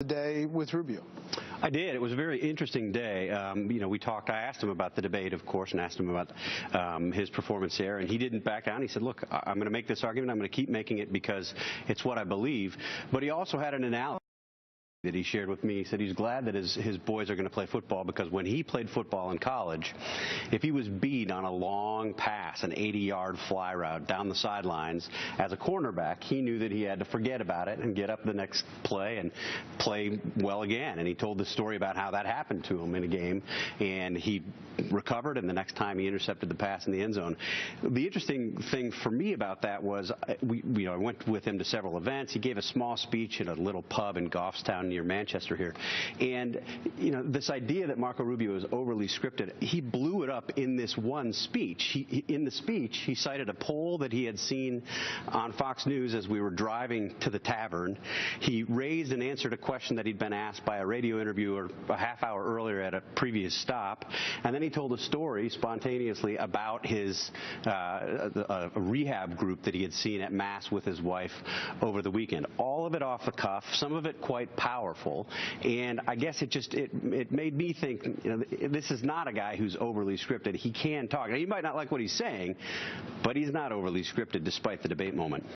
The day with Rubio. I did. It was a very interesting day. We talked. I asked him about the debate, of course, and asked him about his performance there, and he didn't back down. He said, look, I'm going to make this argument. I'm going to keep making it because it's what I believe. But he also had an analogy that he shared with me. He said he's glad that his boys are going to play football because when he played football in college, if he was beat on a long pass, an 80-yard fly route down the sidelines as a cornerback, he knew that he had to forget about it and get up the next play and play well again. And he told the story about how that happened to him in a game, and he recovered, and the next time he intercepted the pass in the end zone. The interesting thing for me about that was I went with him to several events. He gave a small speech in a little pub in Goffstown near Manchester here. And, this idea that Marco Rubio is overly scripted, he blew it up in this one speech. In the speech, he cited a poll that he had seen on Fox News as we were driving to the tavern. He raised and answered a question that he'd been asked by a radio interviewer a half hour earlier at a previous stop. And then he told a story spontaneously about his a rehab group that he had seen at Mass with his wife over the weekend. All of it off the cuff, some of it quite powerful, and I guess it made me think, this is not a guy who's overly scripted. He can talk. Now, you might not like what he's saying, but he's not overly scripted despite the debate moment.